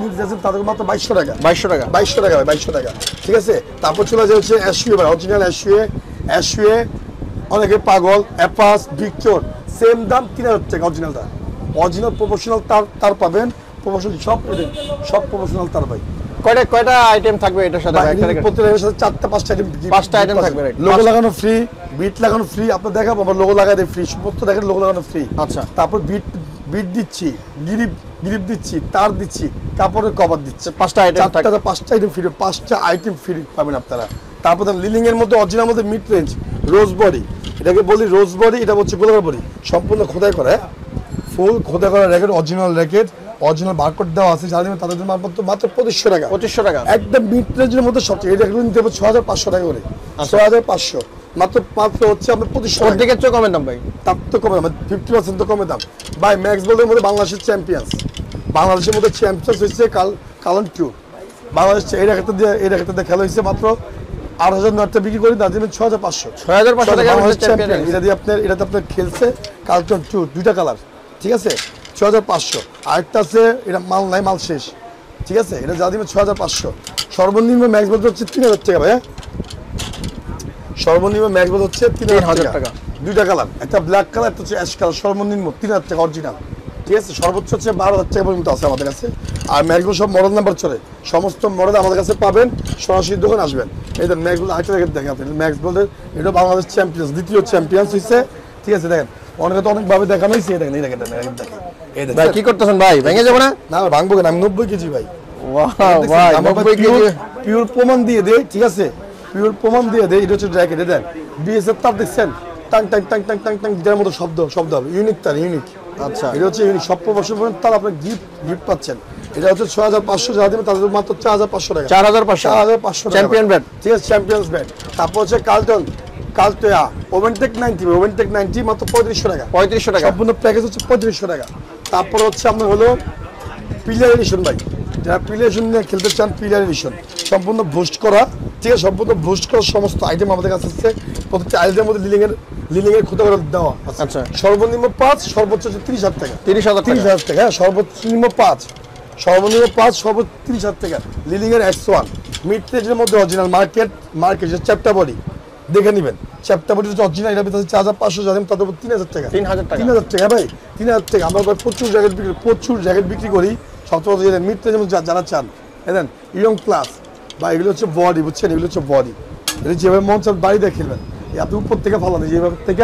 নিতে চাচ্ছেন তাদের মাত্র 2200 টাকা 2200 টাকা 2200 টাকা ভাই 2200 টাকা ঠিক আছে তারপর চলে যায় হচ্ছে এসইউ ভাই অরিজিনাল এসইউ অনেকে পাগল অ্যাপাস ভিক্টর সেম দাম 3000 টাকা অরিজিনাল প্রফেশনাল তার পাবেন প্রফেশনাল সব প্রফেশনাল তার ভাই কয়টা আইটেম থাকবে এটার সাথে ভাই একটা প্রত্যেকের সাথে 4টা 5টা আইটেম 5টা আইটেম থাকবে রাইট লোগো লাগানো ফ্রি বিট লাগানো ফ্রি আপনি দেখাবো আবার লোগো লাগাই দেয় ফ্রি সমস্ত দেখেন লোগো লাগানো ফ্রি আচ্ছা তারপর বিট দিচ্ছি গ্রিপ দিচ্ছি তার দিচ্ছি কাপড়ের কভার দিচ্ছি 5টা আইটেম থাকবে 5টা আইটেম ফ্রি 5টা আইটেম ফ্রি পাবেন আপনারা তারপর লিলিং এর মধ্যে অরিজিনাল মধ্যে মিড রেঞ্জ রোজ বডি এটাকে বলি রোজ বডি এটা হচ্ছে গোলাপ বডি সম্পূর্ণ খোদাই করা ফুল খোদাই করা র্যাকেট অরিজিনাল বারকোড দেওয়া আছে যাদের তাদের জন্য মাত্র 2500 টাকা 2500 টাকা একদম মিড রেঞ্জের মধ্যে সবচেয়ে এটা নিতে হবে 6500 টাকা করে 6500 মাত্র হচ্ছে আপনার 2500 টাকা দিকে চেয়ে কমের দাম ভাই তার তো কমে দাম 50% তো কমে দাম ভাই ম্যাক্স বলের মধ্যে বাংলাদেশের মধ্যে চ্যাম্পিয়ন্স হয়েছে কালন টু বাংলাদেশ এই রেখাতে খেলা হয়েছে মাত্র 8000 বিক্রি করি তার জন্য 6500 টাকা চ্যাম্পিয়ন এটাতে আপনার খেলছে কালটন টু দুইটা কালার ঠিক আছে 6500 আরেকটা আছে এটা মাল শেষ ঠিক আছে এটা যা দিবেন 6500 সর্বনিম্ন ম্যাক্স বলতে হচ্ছে 3000 টাকা ভাই সর্বনিম্ন ম্যাক্স বলতে হচ্ছে 3000 টাকা দুইটা কালার একটা ব্ল্যাক কালার একটা হচ্ছে অ্যাশ কালার সর্বনিম্ন 3000 টাকা অরিজিনাল ঠিক আছে সর্বোচ্চ হচ্ছে 12000 টাকা পর্যন্ত আছে আমাদের কাছে আর ম্যাক্সগুলো সব মডেল নাম্বার চলে সমস্ত মডেল আমাদের কাছে পাবেন সরাসরি দোকান আসবেন এই যে ম্যাক্সগুলো আরেকটা রেখে দেখেন আপনি ম্যাক্স বলের এটা বাংলাদেশ চ্যাম্পিয়ন্স দ্বিতীয় চ্যাম্পিয়ন্স হয়েছে ঠিক আছে দেখেন অনেকে তো অনেকভাবে দেখানো হয়েছে দেখেন এই দেখেন ভাই কি করতেছেন ভাই ভেঙে যাবে না না ভাঙবো কেন আমি 90 কেজি ভাই ওয়াও ভাই 90 কেজি পিওর প্রমাণ দিয়ে দেই ঠিক আছে পিওর প্রমাণ দিয়ে দেই এটা হচ্ছে র্যাকেট দেন বিএসএফ তার দেখছেন tongue tongue tongue tongue tongue tongue যেটার মতো শব্দ হবে ইউনিক তার ইউনিক আচ্ছা এটা হচ্ছে ইউনিক সব প্রবাসী তার আপনি গিফট পাচ্ছেন এটা হচ্ছে 6500 যারা দেবেন তাদের মাত্র 4500 টাকা 4500 চ্যাম্পিয়ন ব্যাট ঠিক আছে চ্যাম্পিয়ন্স ব্যাট তারপর হচ্ছে কালটোয়া ওভেনটেক 90 মাত্র 3500 টাকা সম্পূর্ণ প্যাকেজ হচ্ছে 3500 টাকা তারপর হচ্ছে আপনার হলো পিলার এডিশন ভাই যারা পিলার এডিশন নিয়ে খেলতে চান পিলার এডিশন সম্পূর্ণ বুস্ট করা ঠিক আছে সম্পূর্ণ বুস্ট করা সমস্ত আইটেম আমাদের কাছে আছে প্রত্যেকটা আইটেমের মধ্যে লিলিং এর খুঁটা করে দেওয়া আচ্ছা সর্বনিম্ন 5 সর্বোচ্চ হচ্ছে 30000 টাকা 30000 টাকা হ্যাঁ সর্বনিম্ন 5 সর্বনিম্ন 5 সর্বোচ্চ 30000 টাকা লিলিং এর X1 মিড রেঞ্জের মধ্যে অরিজিনাল মার্কেট চ্যাপ্টার বডি দেখে নেবেন চ্যাপ্টার বডি হচ্ছে অরিজিনাল এটা ভিতরে 4500 জানেন তাদের 3000 টাকা 3000 টাকা ভাই 3000 টাকা আমরা প্রচুর জ্যাকেট বিক্রি করি সবচেয়ে যেটা মিড রেঞ্জের যারা চান দেখেন ইয়ং প্লাস বা এগুলো হচ্ছে বডি বুঝছেন এগুলো হচ্ছে বডি এটা যেভাবে মন চান বাড়ি দিয়ে খেলবেন আপনি উপর থেকে ফালান যেভাবে থেকে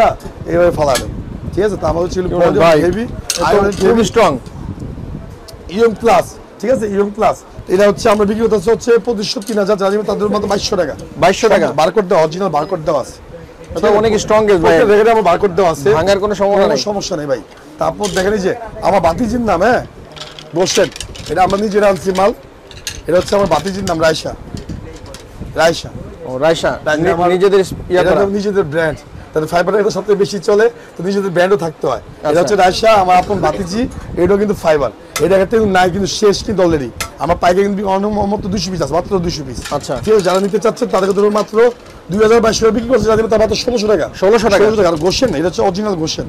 এইভাবে ফালাবেন ঠিক আছে তা আমাদের ছিল হেভি খুবই স্ট্রং ইয়ং প্লাস ঠিক আছে ইয়ং প্লাস এটা হচ্ছে আমরা বিক্রি করতে হচ্ছে 2500 3000 যারা তাদের মাত্র 2200 টাকা বারকোড দেওয়া অরিজিনাল বারকোড দেওয়া আছে এটা অনেক স্ট্রংগেস্ট ভাই এটা আমার বারকোড দেওয়া আছে ভাঙার কোনো সমস্যা নেই ভাই তারপর দেখেন যে আমার বাতিজির নাম হ্যাঁ বসেন এটা আমরা নিজেরা আনছি মাল এটা হচ্ছে আমার বাতিজির নাম রায়শা নিজেদের ব্র্যান্ড তাদের ফাইবার এটা সবচেয়ে বেশি চলে তো নিজেদের ব্র্যান্ডও থাকতে হয় এটা হচ্ছে রায়শা আমার আপন বাতিজি এটাও কিন্তু ফাইবার এটা একটা নাই কিন্তু শেষ কিন্তু অলরেডি আমার পাইকারি কিন্তু মাত্র 200 পিস আছে মাত্র 200 পিস আচ্ছা ঠিক আছে যারা নিতে চাচ্ছে তাদেরকে ধরুন মাত্র 2200 টাকা বিক্রি করছে যাদের তার মাত্র 1600 টাকা আর গোশেন এটা হচ্ছে অরিজিনাল গোশেন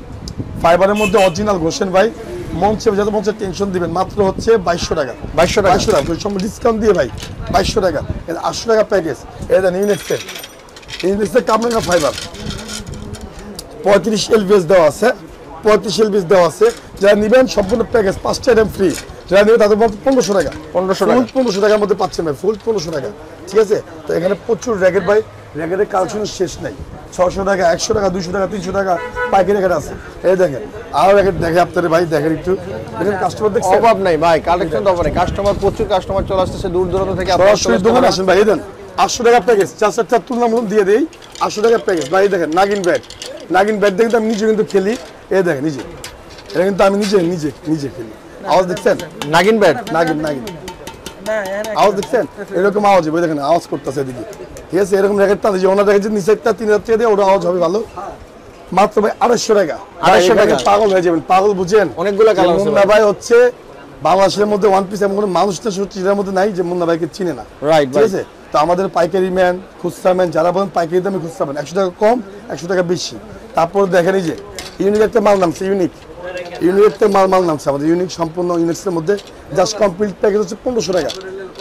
ফাইবারের মধ্যে অরিজিনাল গোশেন ভাই মঞ্চে যাদের মঞ্চে টেনশন দিবেন মাত্র হচ্ছে 2200 টাকা সব ডিসকাউন্ট দিয়ে ভাই 2200 টাকা এটা 800 টাকা প্যাকেজ এটা ইউনিক্সের কামরাঙ্গা ফাইবার 35 এলবিএস দেওয়া আছে যারা নেবেন সম্পূর্ণ প্যাকেজ 5টা আইটেম ফ্রি যারা নেবেন তাদের মধ্যে 1500 টাকার মধ্যে পাচ্ছেন ভাই ফুল 1500 টাকা ঠিক আছে তো এখানে প্রচুর র্যাকেট ভাই র্যাকেটের কালেকশন শেষ নাই 600 টাকা 100 টাকা 200 টাকা 300 টাকা পাইকারি র্যাকেট আছে এই দেখেন আরো র্যাকেট দেখে আপনাদের ভাই দেখেন একটু দেখেন কাস্টমার দেখছেন অভাব নাই ভাই কালেকশন তো অভাব নাই প্রচুর কাস্টমার চলে আসছে দূর দূরান্ত থেকে আপনারা সরাসরি দোকানে আসেন ভাই দেন 800 টাকা প্যাকেজ 4 তুলনামূলক দিয়ে দেই 800 টাকা প্যাকেজ ভাই দেখেন নাগিন ব্যাট দেখেন আমি নিজে কিন্তু খেলি এই দেখেন নিজে এটা কিন্তু আমি নিজে খেলি আওয়াজ দেখছেন নাগিন ব্যাট নাগিন আওয়াজ দেখছেন এরকম আওয়াজ হবে দেখেন আওয়াজ করতেছে এদিকে ঠিক আছে এরকম র্যাকেটটা যে ওনার র্যাকেট নিচেরটা 3000 টাকা দিয়ে ওটা আওয়াজ হবে ভালো মাত্র ভাই 250 টাকা পাগল হয়ে যাবেন পাগল বুঝেন অনেকগুলো কালার আছে মুন্না ভাই হচ্ছে বাংলাদেশের মধ্যে ওয়ান পিস এমন কোনো মানুষ তো এর মধ্যে নাই যে মুন্না ভাইকে চিনে না রাইট ঠিক আছে তো আমাদের পাইকারি ম্যান খুচরা ম্যান যারা বলেন পাইকারি দামে খুচরা ম্যান 100 টাকা কম 100 টাকা বেশি। তারপর দেখেন এই যে ইউনিক একটা মাল নামছে, ইউনিক একটা মাল নামছে আমাদের ইউনিক, সম্পূর্ণ ইউনিক্সের মধ্যে জাস্ট কমপ্লিট প্যাকেজ হচ্ছে 1500 টাকা,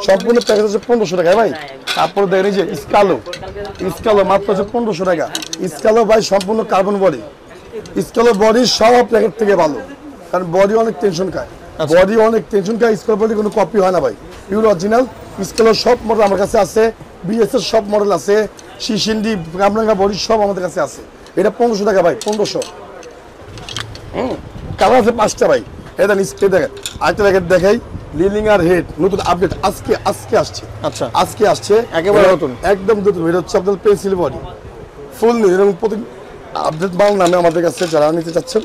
সম্পূর্ণ প্যাকেজ হচ্ছে 1500 টাকা ভাই। তারপর দেখেন এই যে স্কালো মাত্র হচ্ছে 1500 টাকা। স্কালো ভাই সম্পূর্ণ কার্বন বডি, স্কালো বডি সব প্যাকেট থেকে ভালো, কারণ বডি অনেক টেনশন খায়, স্কালো বডি কোনো কপি হয় না ভাই, পিওর অরিজিনাল। স্কালো সব মডেল আমার কাছে আছে, বিএস এর সব মডেল আছে, শিশিন্ডি কামরাঙ্গা বডি সব আমাদের কাছে আছে। এটা 1500 টাকা ভাই, 1500। কালার আছে 5টা ভাই। এটা নিচে দেখেন আরেকটা র্যাকেট দেখাই, লিলিং আর হেড নতুন আপডেট আজকে আসছে। আচ্ছা, আজকে আসছে একেবারে নতুন, একদম নতুন। এটা হচ্ছে আপনাদের পেন্সিল বডি ফুল নিউ, এরকম প্রতি আপডেট মাল নামে আমাদের কাছে যারা নিতে চাচ্ছেন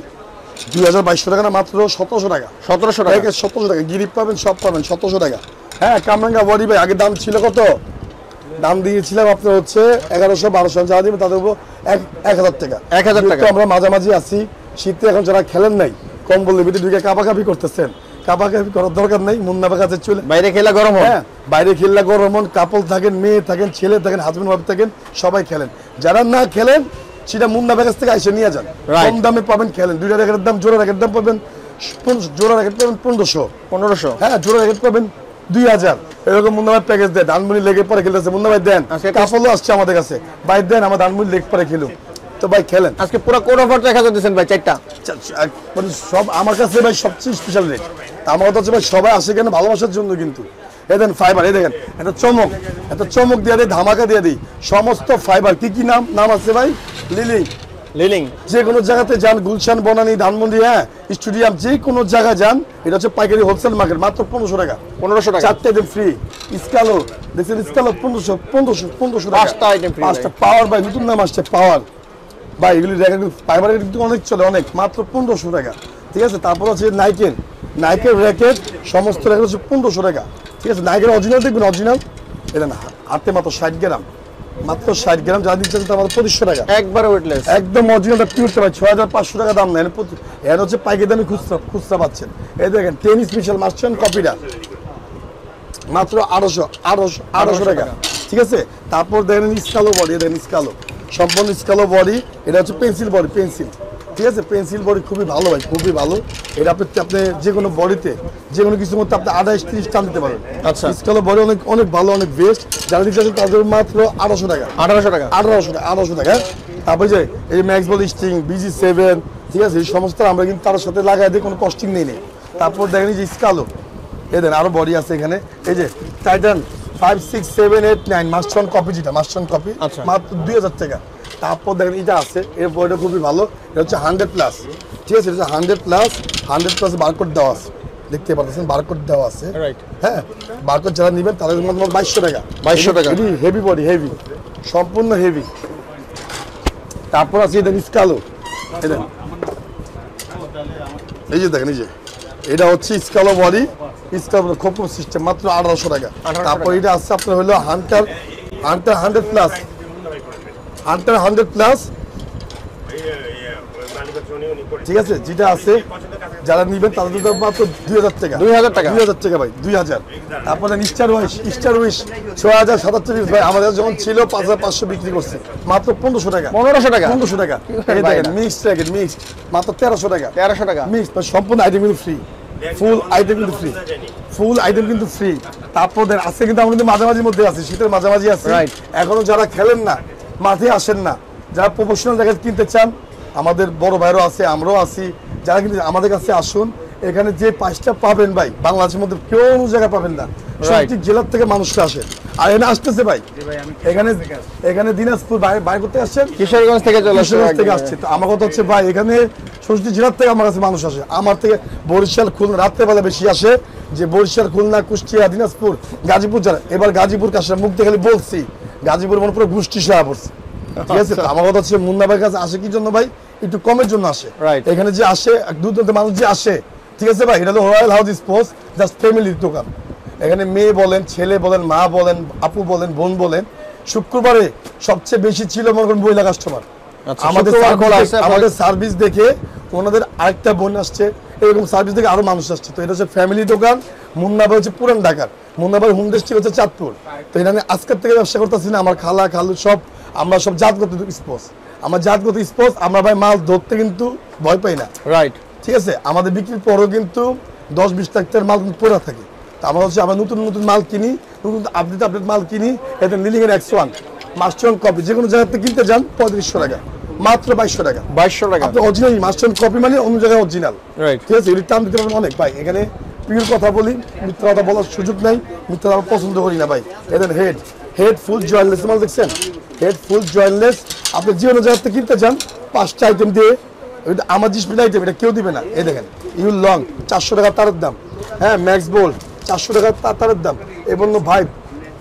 2200 টাকা না, মাত্র 1700 টাকা, 1700 টাকা, 1700 টাকা গিরিপ পাবেন, সব পাবেন 1700 টাকা। হ্যাঁ, কামরাঙ্গা বডি ভাই আগে দাম ছিল কত? দাম দিয়েছিলাম আপনার হচ্ছে 1100-1200, যারা দিবেন তাদের উপর 1000 টাকা। 1000 টাকা। আমরা মাঝামাঝি আছি, শীতে এখন যারা খেলেন নাই কম্বলের ভিতরে ঢুকে কাপাকাপি করতেছেন, কাপাকাপি করার দরকার নেই, মুন্নাবার কাছে চলে বাইরে খেলা গরম হয়। হ্যাঁ, বাইরে খেললে গরম হন, কাপল থাকেন, মেয়ে থাকেন, ছেলে থাকেন, হাজবেন্ড ওয়াইফ থাকেন, সবাই খেলেন। যারা না খেলেন সেটা মুন্নাবার কাছ থেকে এসে নিয়ে যান, কম দামে পাবেন, খেলেন। দুইটা র্যাকেটের দাম, জোড়া র্যাকেট দাম পাবেন, জোড়া র্যাকেট পাবেন 1500। হ্যাঁ, জোড়া র্যাকেট পাবেন 2000। এরকম মুন্নাবার প্যাকেজ দেয়, ধানমুড়ি লেগে পরে খেলতেছে, মুন্নাভাই দেন, কাপলও আসছে আমাদের কাছে, ভাই দেন আমার ধানমুড়ি লেগ পরে খেলুন, তো ভাই খেলেন। আজকে পুরো কোড অফার 1000 দিয়েছেন ভাই, 4টা মানে সব আমার কাছে ভাই সবচেয়ে স্পেশাল রেট। আমার কথা হচ্ছে ভাই সবাই আসে কেন ভালোবাসার জন্য, কিন্তু এই দেন ফাইবার, এই দেখেন একটা চমক দিয়ে দিই, ধামাকা দিয়ে দিই, সমস্ত ফাইবার। কি নাম আছে ভাই? লিলিং। যে কোনো জায়গাতে যান, গুলশান, বনানী, ধানমন্ডি, হ্যাঁ স্টেডিয়াম, যে কোনো জায়গায় যান, এটা হচ্ছে পাইকারি হোলসেল মার্কেট, মাত্র 1500 টাকা, 1500 টাকা, 4টা আইটেম ফ্রি। স্কালো দেখছেন, স্কালো 1500 টাকা, 5টা আইটেম ফ্রি। 5টা পাওয়ার ভাই, নতুন নাম আসছে পাওয়ার ভাই, এগুলি ফাইবার কিন্তু অনেক চলে, অনেক, মাত্র 1500 টাকা, ঠিক আছে। তারপর আছে নাইকের র্যাকেট, সমস্ত র্যাকেট হচ্ছে 1500 টাকা, ঠিক আছে। নাইকের অরিজিনাল দেখবেন, অরিজিনাল এটা না, হাতে মাত্র 60 গ্রাম, মাত্র 60 গ্রাম, যারা দিচ্ছেন তার মাত্র 2500 টাকা, একবারে ওয়েটলেস, একদম অরিজিনালটা পিওরটা ভাই 6500 টাকা দাম নেন। এর হচ্ছে পাইকারি দামে খুচরা পাচ্ছেন। এই দেখেন টেনিস স্পেশাল মাস্টার কপিটা মাত্র 800 টাকা, ঠিক আছে। তারপর দেখেন স্কালো বডি, দেখেন স্কালো, সম্পূর্ণ স্কালো বডি, এটা হচ্ছে পেন্সিল বডি, ঠিক আছে। পেন্সিল বডি খুবই ভালো ভাই, খুবই ভালো। এটা আপনি যে কোনো বডিতে যে কোনো কিছুর মধ্যে আপনি 28-30 টান দিতে পারেন। আচ্ছা, স্কালো বডি অনেক ভালো, অনেক বেস্ট। যারা দিতে চাচ্ছেন তাদের মাত্র 1800 টাকা, 1800 টাকা। তারপরে যে এই ম্যাক্স বল স্টিং, BG7, ঠিক আছে, এই সমস্ত আমরা কিন্তু তার সাথে লাগাই দিই, কোনো কস্টিং নেই। তারপর দেখেন যে স্কালো, এই দেন আরো বডি আছে এখানে, এই যে টাইটান 5, 6, 7, 8, 9 মাস্টার কপি, যেটা মাস্টার কপি, মাত্র 2000 টাকা। তারপর দেখেন এটা আছে, এর বডিটা খুবই ভালো, এটা হচ্ছে 100+, ঠিক আছে। এটা 100+, বারকোড দেওয়া আছে, দেখতে পাচ্ছেন বারকোড দেওয়া আছে, হ্যাঁ। বারকোড যারা নেবেন তাদের মাত্র 2200 টাকা, 2200 টাকা। হেভি বডি, হেভি, সম্পূর্ণ হেভি। তারপর আছে এটা স্কালো, এই যে দেখেন, এই যে এটা হচ্ছে স্কালো বডি, স্কালো খোপ সিস্টেম, মাত্র 1800 টাকা। তারপর এটা আছে আপনার হলো হান্টার 100+, ঠিক আছে, যেটা আছে যারা নিবেন তাদের মাত্র 2000 টাকা, 2000 টাকা ভাই, 2000। তারপরে স্টার উইশ 6000-7000 ভাই, আমাদের যখন ছিল 5500 বিক্রি করছে, মাত্র 1500 টাকা, 1500 টাকা। এই দেখেন মিক্সড র্যাকেট, মাত্র 1300 টাকা, মিক্সড, সম্পূর্ণ আইটেম কিন্তু ফ্রি, ফুল আইটেম কিন্তু ফ্রি। তারপর দেন আছে কিন্তু আমাদের মাঝামাঝির মধ্যে আছে, শীতের মাঝামাঝি আছে। এখনো যারা খেলেন না, মাঠে আসেন না, যারা প্রফেশনাল র্যাকেট কিনতে চান, আমাদের বড় ভাইরও আছে, আমরাও আছি, যারা কিন্তু আমাদের কাছে আসুন। এখানে যে 5টা পাবেন ভাই, বাংলাদেশের মধ্যে কেউ অন্য জায়গায় পাবেন না, সব জেলার থেকে মানুষরা আসে। আর এখানে আসতেছে ভাই, এখানে দিনাজপুর বাইরে করতে আসছেন, কিশোরগঞ্জ থেকে আসছে। তো আমার কথা হচ্ছে ভাই, এখানে 66 জেলার থেকে আমার কাছে মানুষ আসে, আমার থেকে বরিশাল, খুলনা, রাত্রেবেলা বেশি আসে, যে বরিশাল, খুলনা, কুষ্টিয়া, দিনাজপুর, গাজীপুর যারা। এবার গাজীপুর কাছে মুখ দেখে বলছি, গাজীপুর মনে পুরো গোষ্ঠী সহায় পড়ছে, ঠিক আছে। আমার কথা হচ্ছে মুন্না ভাইয়ের কাছে আসে কি জন্য ভাই, একটু কমের জন্য আসে। এখানে যে আসে, দুধ মানুষ যে আসে, ঠিক আছে ভাই, এটা হলো রয়্যাল হাউস স্পোর্টস, জাস্ট ফ্যামিলির দোকান। এখানে মেয়ে বলেন, ছেলে বলেন, মা বলেন, আপু বলেন, বোন বলেন। শুক্রবারে সবচেয়ে বেশি ছিল মনে করেন মহিলা কাস্টমার। আমাদের সার্ভিস দেখে ওনাদের আরেকটা বোন আসছে, এরকম সার্ভিস দেখে আরো মানুষ আসছে। তো এটা হচ্ছে ফ্যামিলি দোকান, মুন্না ভাই হচ্ছে পুরান ঢাকার, মুন্না ভাই হোম ডিস্ট্রিক্ট হচ্ছে চাঁদপুর। তো এখানে আজকের থেকে ব্যবসা করতেছি না, আমার খালা খালু সব আমরা সব জাতগত স্পোর্টস, আমার জাতগত স্পোর্টস, আমরা ভাই মাল ধরতে কিন্তু ভয় পাই না, রাইট। ঠিক আছে। আমাদের বিক্রির পরও কিন্তু 10-20 লাখ টাকার মাল কিন্তু পড়ে থাকে। তো আমরা হচ্ছে আবার নতুন নতুন মাল কিনি, নতুন আপডেট মাল কিনি। এতে লিলিং এর X1 মাস্টার কপি যে কোনো জায়গা থেকে কিনতে যান 3500 টাকা, মাত্র 2200 টাকা। 2200 টাকা আপনি অরিজিনাল মাস্টার কপি মানে অন্য জায়গায় অরিজিনাল, রাইট। ঠিক আছে। এর দাম দিতে পারবেন অনেক ভাই। এখানে পিওর কথা বলি, মিথ্যা কথা বলার সুযোগ নাই, মিথ্যা আমরা পছন্দ করি না ভাই। এদের হেড ফুল জয়েললেস মাল দেখছেন, হেড ফুল জয়েললেস। আপনি যে কোনো জায়গা থেকে কিনতে যান 5টা আইটেম দিয়ে, আমার ডিসপ্লে আইটেম এটা কেউ দিবে না। এই দেখেন ইউ লং 400 টাকা তারের দাম, হ্যাঁ ম্যাক্স বোল্ট 400 টাকা তারের দাম। এবং ভাই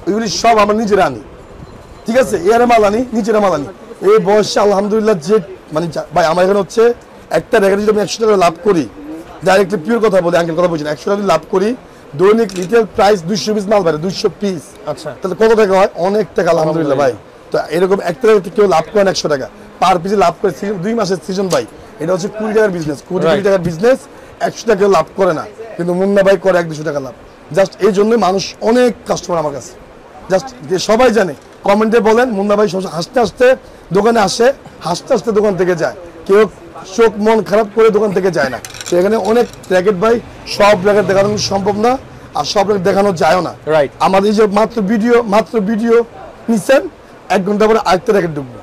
এগুলি সব আমরা নিজেরা আনি, ঠিক আছে। এর মাল আনি, নিজেরা মাল আনি। এই বয়সে আলহামদুলিল্লাহ যে মানে ভাই আমার এখানে হচ্ছে একটা রেখে যদি আমি 100 টাকা লাভ করি, ডাইরেক্টলি পিওর কথা বলি, আঙ্কেল কথা বলছি না, 100 টাকা লাভ করি, দৈনিক রিটেল প্রাইস 200 পিস মাল বাইরে, 200 পিস। আচ্ছা, তাহলে কত টাকা হয়? অনেক টাকা আলহামদুলিল্লাহ ভাই। তো এরকম একটা টাকা কেউ লাভ করেন 100 টাকা পার পিসে লাভ করে 2 মাসের সিজন ভাই। এটা হচ্ছে 20 টাকার বিজনেস, 20 টাকার বিজনেস 100 টাকা কেউ লাভ করে না, কিন্তু মুন্না ভাই করে 100-200 টাকা লাভ। জাস্ট এই জন্যই মানুষ অনেক কাস্টমার আমার কাছে, জাস্ট যে সবাই জানে, কমেন্টে বলেন মুন্না ভাই হাসতে হাসতে দোকানে আসে, হাসতে হাসতে দোকান থেকে যায়, কেউ চোখ মন খারাপ করে দোকান থেকে যায় না। তো এখানে অনেক র্যাকেট ভাই, সব র্যাকেট দেখানো সম্ভব না, আর সব র্যাকেট দেখানো যায়ও না, রাইট। আমাদের এই যে মাত্র ভিডিও নিচ্ছেন, 1 ঘন্টা পরে আরেকটা র্যাকেট ঢুকবো।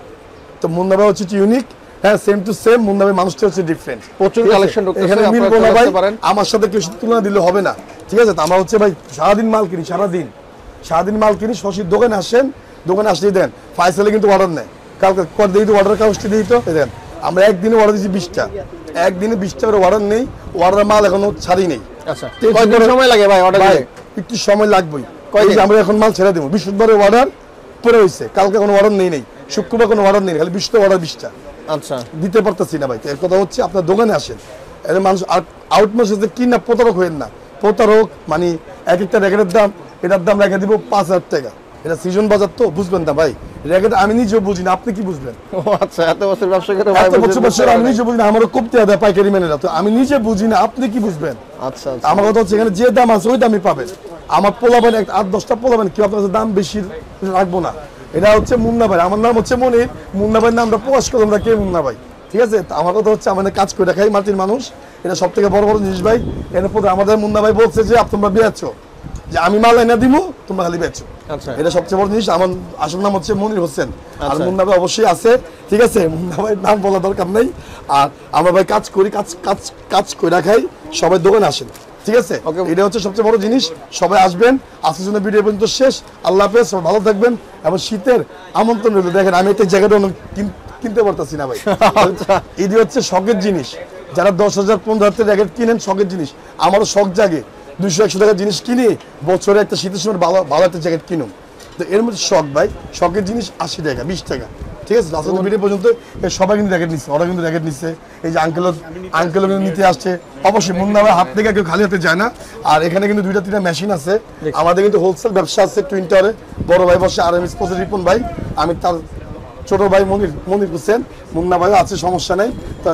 তো মুন্না ভাই হচ্ছে ইউনিক, হ্যাঁ সেম টু সেম, মুন্না ভাই মানুষটা হচ্ছে ডিফারেন্ট, প্রচুর কালেকশন ঢুকতেছে, এখানে আপনারা মিলবো না চলে ভাই, আসতে পারেন। আমার সাথে কেউ তুলনা দিলে হবে না, ঠিক আছে। তো আমরা হচ্ছে ভাই সারাদিন মাল কিনি, সারাদিন মাল কিনি। শশীর দোকানে আসেন, দোকানে আসলেই দেন ফাইসালে কিন্তু অর্ডার নেয়, কালকে কর দিই তো অর্ডার কাগজটি দিই তো দেন। আমরা একদিনে অর্ডার দিচ্ছি 20টা, একদিনে 20টা করে অর্ডার নেই, অর্ডার মাল এখনো ছাড়ি নেই। আচ্ছা, কয়দিন সময় লাগে ভাই অর্ডার দিতে? একটু সময় লাগবেই, কয়দিন? আমরা এখন মাল ছেড়ে দেবো, বৃহস্পতিবারে অর্ডার পরে হয়েছে, কালকে কোনো অর্ডার নেই, শুক্রবার কোনো অর্ডার নেই, খালি 20টা অর্ডার 20টা আচ্ছা, দিতে পারতেছি না ভাই। তো এর কথা হচ্ছে আপনার দোকানে আসেন, এর মানুষ আউট মেসেজে কি না প্রতারক হইেন না, প্রতারক মানে এক একটা র্যাকেটের দাম, এটার দাম রেখে দিব 5000 টাকা, এটা সিজন বাজার তো বুঝবেন না ভাই। র্যাকেট আমি নিজেও বুঝি না, আপনি কি বুঝবেন? ও আচ্ছা, এত বছর ব্যবসা করে ভাই এত বছর আমি নিজে বুঝি না, আমারও কমতে দেয় পাইকারি মেনেরা, তো আমি নিজে বুঝি না, আপনি কি বুঝবেন? আচ্ছা, আমার কথা হচ্ছে এখানে যে দাম আছে ওই দামই পাবেন। আমার পোলাবেন 8-10টা পোলাবেন, কেউ আপনার কাছে দাম বেশি রাখবো না। এটা হচ্ছে মুন্না ভাই, আমার নাম হচ্ছে মনির, মুন্না ভাইয়ের নামটা প্রকাশ করলাম না, কে মুন্না ভাই, ঠিক আছে। তো আমার কথা হচ্ছে আমাদের কাজ করে খাই মাটির মানুষ, এটা সব থেকে বড় জিনিস ভাই। এর পরে আমাদের মুন্না ভাই বলছে যে তোমরা বেচো, যে আমি মাল এনে দিব তোমরা খালি বেচো, আচ্ছা, এটা সবচেয়ে বড় জিনিস। আমার আসল নাম হচ্ছে মনির হোসেন, আর আচ্ছা। মুন্না ভাই অবশ্যই আছে, ঠিক আছে। মুন্না ভাই নাম বলা দরকার নেই। আর আমরা ভাই কাজ করি, কাজ করে খাই, সবাই দোকানে আসেন, ঠিক আছে। Okay. এটা হচ্ছে সবচেয়ে বড় জিনিস, সবাই আসবেন। আজকের জন্য ভিডিও পর্যন্ত শেষ, আল্লাহ হাফেজ, সবাই ভালো থাকবেন। এবং শীতের আমন্ত্রণ রইল। দেখেন আমি একটা জ্যাকেট কিনতে পারতাছি না ভাই, এটি হচ্ছে শখের জিনিস। যারা 10,000 15,000 জ্যাকেট কিনেন, শখের জিনিস, আমারও শখ জাগে 200-100 টাকার জিনিস কিনি, বছরে একটা শীতের সময় ভালো একটা জ্যাকেট কিনুন। তো এর মধ্যে শখ ভাই, শখের জিনিস 80 টাকা 20 টাকা, ঠিক আছে। আজকের ভিডিও পর্যন্ত সবাই কিন্তু র্যাকেট নিচ্ছে, ওরা কিন্তু র্যাকেট নিচ্ছে, এই যে আঙ্কেল কিন্তু নিতে আসছে। অবশ্যই মুন্না ভাই হাত থেকে কেউ খালি হাতে যায় না। আর এখানে কিন্তু 2-3টা মেশিন আছে, আমাদের কিন্তু হোলসেল ব্যবসা আছে টুইন টাওয়ারে। বড় ভাই বসে আর এম স্পোর্টস রিপন ভাই, আমি তার ছোট ভাই মনির হোসেন, মুন্না ভাইও আছে, সমস্যা নেই। তো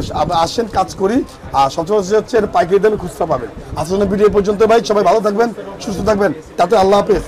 আসেন, কাজ করি। আর সবচেয়ে হচ্ছে পাইকারি দামে খুচরা পাবেন। আজকের ভিডিও পর্যন্ত ভাই, সবাই ভালো থাকবেন, সুস্থ থাকবেন, তাতে আল্লাহ হাফেজ।